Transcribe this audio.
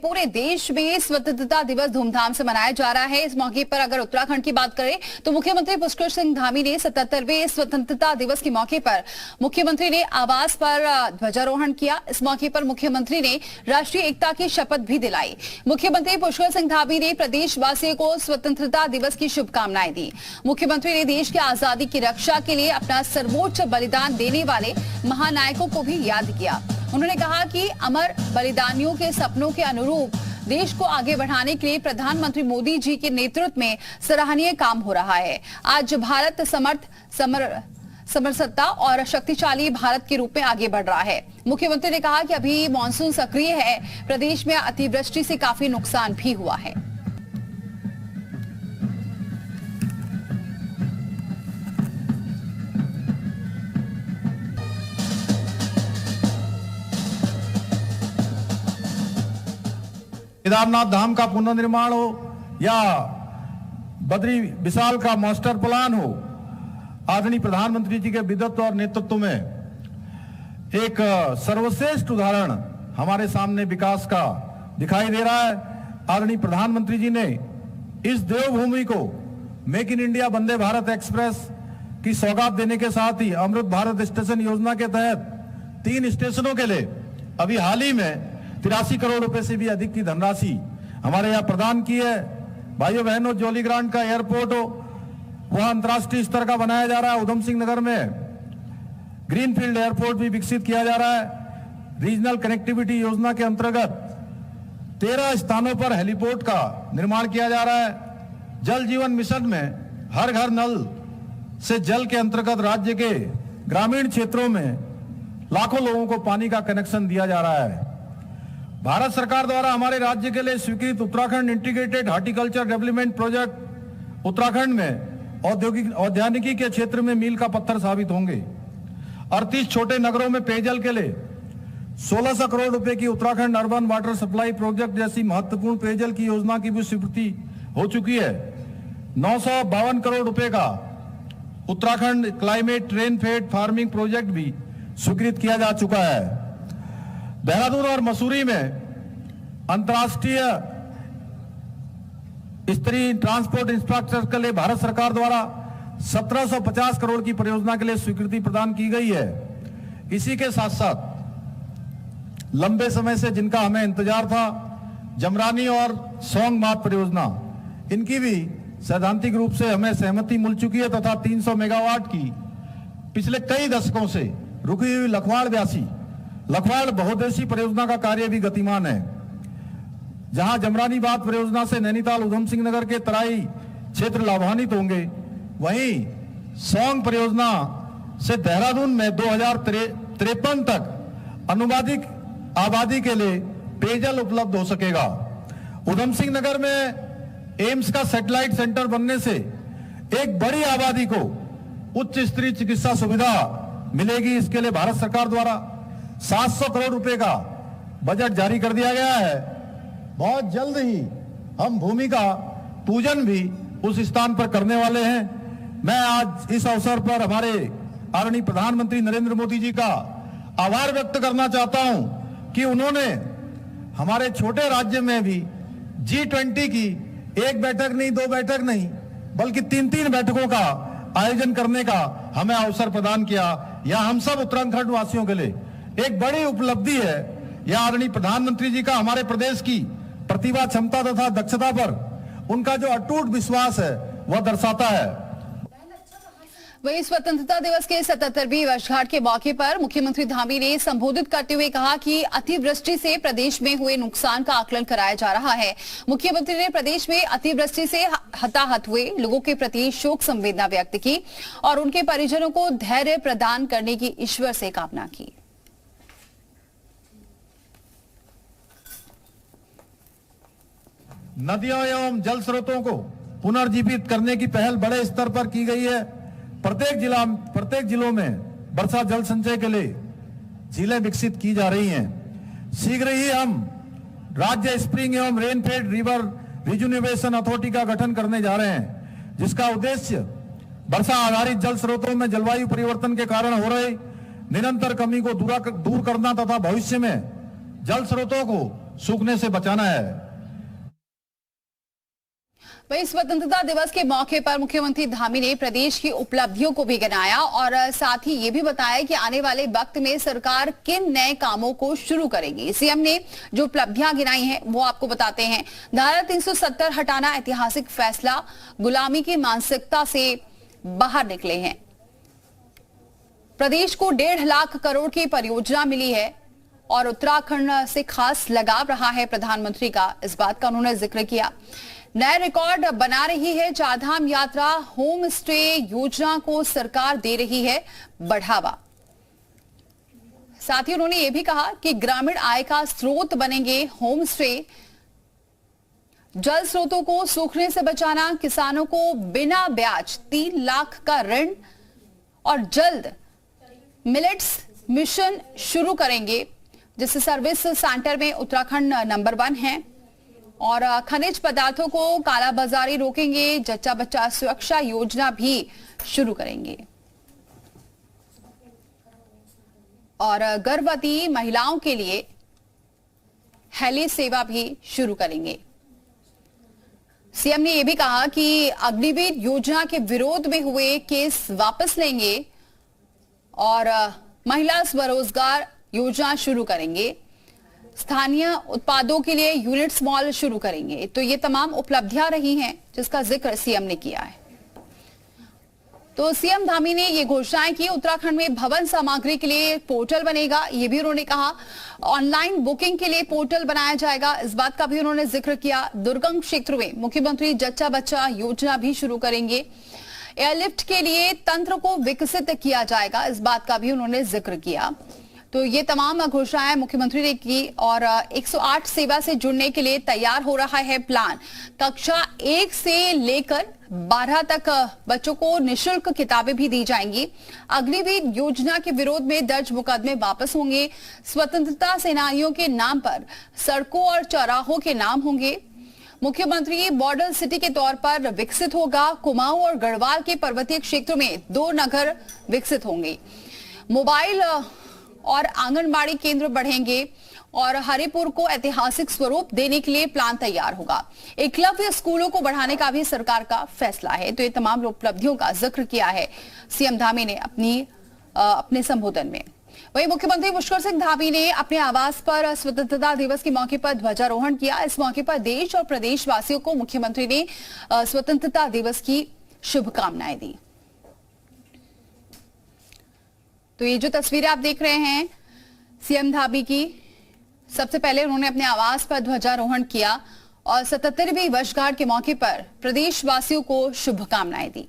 पूरे देश में स्वतंत्रता दिवस धूमधाम से मनाया जा रहा है। इस मौके पर अगर उत्तराखंड की बात करें तो मुख्यमंत्री पुष्कर सिंह धामी ने 77वें स्वतंत्रता दिवस के मौके पर मुख्यमंत्री ने आवास पर ध्वजारोहण किया। इस मौके पर मुख्यमंत्री ने राष्ट्रीय एकता की शपथ भी दिलाई। मुख्यमंत्री पुष्कर सिंह धामी ने प्रदेशवासियों को स्वतंत्रता दिवस की शुभकामनाएं दी। मुख्यमंत्री ने देश की आजादी की रक्षा के लिए अपना सर्वोच्च बलिदान देने वाले महानायकों को भी याद किया। उन्होंने कहा कि अमर बलिदानियों के सपनों के अनुरूप देश को आगे बढ़ाने के लिए प्रधानमंत्री मोदी जी के नेतृत्व में सराहनीय काम हो रहा है। आज भारत समरसत्ता और शक्तिशाली भारत के रूप में आगे बढ़ रहा है। मुख्यमंत्री ने कहा कि अभी मानसून सक्रिय है, प्रदेश में अतिवृष्टि से काफी नुकसान भी हुआ है। केदारनाथ धाम का पुनर्निर्माण हो या बद्री विशाल का मास्टर प्लान हो, आदरणीय प्रधानमंत्री जी के विदत्व और नेतृत्व में एक सर्वश्रेष्ठ उदाहरण हमारे सामने विकास का दिखाई दे रहा है। आदरणीय प्रधानमंत्री जी ने इस देवभूमि को make in India Vande Bharat express की सौगात देने के साथ ही अमृत भारत स्टेशन योजना के तहत 3 स्टेशनों के लिए अभी हाल ही में 83 करोड़ रुपए से भी अधिक की धनराशि हमारे यहाँ प्रदान की है। भाइयों बहनों, जॉली ग्रांट का एयरपोर्ट हो, वह अंतर्राष्ट्रीय स्तर का बनाया जा रहा है। उधम सिंह नगर में ग्रीनफील्ड एयरपोर्ट भी विकसित किया जा रहा है। रीजनल कनेक्टिविटी योजना के अंतर्गत 13 स्थानों पर हेलीपोर्ट का निर्माण किया जा रहा है। जल जीवन मिशन में हर घर नल से जल के अंतर्गत राज्य के ग्रामीण क्षेत्रों में लाखों लोगों को पानी का कनेक्शन दिया जा रहा है। भारत सरकार द्वारा हमारे राज्य के लिए स्वीकृत Uttarakhand integrated horticulture development project Uttarakhand में औद्यानिकी के क्षेत्र में मील का पत्थर साबित होंगे। 38 छोटे नगरों में पेयजल के लिए 1600 करोड़ रुपए की Uttarakhand urban water supply project जैसी महत्वपूर्ण पेयजल की योजना की भी स्वीकृति हो चुकी है। 952 करोड़ रुपए का Uttarakhand climate rain fade farming project भी स्वीकृत किया जा चुका है। देहरादून और मसूरी में अंतर्राष्ट्रीय स्तरीय ट्रांसपोर्ट इंफ्रास्ट्रक्चर के लिए भारत सरकार द्वारा 1750 करोड़ की परियोजना के लिए स्वीकृति प्रदान की गई है। इसी के साथ साथ लंबे समय से जिनका हमें इंतजार था, जमरानी और सोंग माप परियोजना, इनकी भी सैद्धांतिक रूप से हमें सहमति मिल चुकी है तथा 300 मेगावाट की पिछले कई दशकों से रुकी हुई लखवाड़ बहुउद्देशीय परियोजना का कार्य भी गतिमान है। जहां जमरानी बांध परियोजना से नैनीताल उधम सिंह नगर के तराई क्षेत्र लाभान्वित होंगे, वहीं सोंग परियोजना से देहरादून में 2053 तक अनुमानित आबादी के लिए पेयजल उपलब्ध हो सकेगा। उधम सिंह नगर में एम्स का सैटेलाइट सेंटर बनने से एक बड़ी आबादी को उच्च स्तरीय चिकित्सा सुविधा मिलेगी। इसके लिए भारत सरकार द्वारा 700 करोड़ रुपए का बजट जारी कर दिया गया है। बहुत जल्द ही हम भूमि का पूजन भी उस स्थान पर करने वाले हैं। मैं आज इस अवसर पर हमारे आदरणीय प्रधानमंत्री नरेंद्र मोदी जी का आभार व्यक्त करना चाहता हूं कि उन्होंने हमारे छोटे राज्य में भी G20 की एक बैठक नहीं, 2 बैठक नहीं, बल्कि 3-3 बैठकों का आयोजन करने का हमें अवसर प्रदान किया। यह हम सब उत्तराखंड वासियों के लिए एक बड़ी उपलब्धि है। यह आदरणीय प्रधानमंत्री जी का हमारे प्रदेश की प्रतिभा, क्षमता तथा दक्षता पर उनका जो अटूट विश्वास है वह दर्शाता है। वहीं स्वतंत्रता दिवस के 77वीं वर्षगांठ के मौके पर मुख्यमंत्री धामी ने संबोधित करते हुए कहा कि अतिवृष्टि से प्रदेश में हुए नुकसान का आकलन कराया जा रहा है। मुख्यमंत्री ने प्रदेश में अतिवृष्टि से हताहत हुए लोगों के प्रति शोक संवेदना व्यक्त की और उनके परिजनों को धैर्य प्रदान करने की ईश्वर से कामना की। नदियों एवं जल स्रोतों को पुनर्जीवित करने की पहल बड़े स्तर पर की गई है। प्रत्येक जिलों में वर्षा जल संचय के लिए झीलें विकसित की जा रही हैं। शीघ्र ही हम राज्य स्प्रिंग एवं रेनफेड रिवर रिजुनिवेशन अथॉरिटी का गठन करने जा रहे हैं, जिसका उद्देश्य वर्षा आधारित जल स्रोतों में जलवायु परिवर्तन के कारण हो रहे निरंतर कमी को दूर करना तथा भविष्य में जल स्रोतों को सूखने से बचाना है। वहीं स्वतंत्रता दिवस के मौके पर मुख्यमंत्री धामी ने प्रदेश की उपलब्धियों को भी गिनाया और साथ ही ये भी बताया कि आने वाले वक्त में सरकार किन नए कामों को शुरू करेगी। सीएम ने जो उपलब्धियां गिनाई हैं वो आपको बताते हैं। धारा 370 हटाना ऐतिहासिक फैसला, गुलामी की मानसिकता से बाहर निकले हैं। प्रदेश को 1.5 लाख करोड़ की परियोजना मिली है और उत्तराखंड से खास लगाव रहा है प्रधानमंत्री का, इस बात का उन्होंने जिक्र किया। नया रिकॉर्ड बना रही है चारधाम यात्रा, होम स्टे योजना को सरकार दे रही है बढ़ावा। साथ ही उन्होंने यह भी कहा कि ग्रामीण आय का स्रोत बनेंगे होम स्टे। जल स्रोतों को सूखने से बचाना, किसानों को बिना ब्याज 3 लाख का ऋण और जल्द मिलेट्स मिशन शुरू करेंगे, जिससे सर्विस सेंटर में उत्तराखंड नंबर 1 है। और खनिज पदार्थों को कालाबाजारी रोकेंगे, जच्चा बच्चा सुरक्षा योजना भी शुरू करेंगे और गर्भवती महिलाओं के लिए हेली सेवा भी शुरू करेंगे। सीएम ने यह भी कहा कि अग्निवीर योजना के विरोध में हुए केस वापस लेंगे और महिला स्वरोजगार योजना शुरू करेंगे। स्थानीय उत्पादों के लिए यूनिट्स मॉल शुरू करेंगे। तो ये तमाम उपलब्धियां रही हैं जिसका जिक्र सीएम ने किया है। तो सीएम धामी ने ये घोषणाएं की। उत्तराखंड में भवन सामग्री के लिए पोर्टल बनेगा, ये भी उन्होंने कहा। ऑनलाइन बुकिंग के लिए पोर्टल बनाया जाएगा, इस बात का भी उन्होंने जिक्र किया। दुर्गम क्षेत्रों में मुख्यमंत्री जच्चा बच्चा योजना भी शुरू करेंगे। एयरलिफ्ट के लिए तंत्र को विकसित किया जाएगा, इस बात का भी उन्होंने जिक्र किया। तो ये तमाम घोषणाएं मुख्यमंत्री ने की और 108 सेवा से जुड़ने के लिए तैयार हो रहा है प्लान। कक्षा 1 से लेकर 12 तक बच्चों को निशुल्क किताबें भी दी जाएंगी। अग्निवीर योजना के विरोध में दर्ज मुकदमे वापस होंगे। स्वतंत्रता सेनानियों के नाम पर सड़कों और चौराहों के नाम होंगे। मुख्यमंत्री मॉडल सिटी के तौर पर विकसित होगा। कुमाऊं और गढ़वाल के पर्वतीय क्षेत्रों में 2 नगर विकसित होंगे। मोबाइल और आंगनबाड़ी केंद्र बढ़ेंगे और हरिपुर को ऐतिहासिक स्वरूप देने के लिए प्लान तैयार होगा। एकलव्य स्कूलों को बढ़ाने का भी सरकार का फैसला है। तो ये तमाम उपलब्धियों का जिक्र किया है सीएम धामी ने अपने संबोधन में। वहीं मुख्यमंत्री पुष्कर सिंह धामी ने अपने आवास पर स्वतंत्रता दिवस के मौके पर ध्वजारोहण किया। इस मौके पर देश और प्रदेश वासियों को मुख्यमंत्री ने स्वतंत्रता दिवस की शुभकामनाएं दी। तो ये जो तस्वीरें आप देख रहे हैं सीएम धामी की, सबसे पहले उन्होंने अपने आवास पर ध्वजारोहण किया और 77वीं वर्षगांठ के मौके पर प्रदेशवासियों को शुभकामनाएं दी।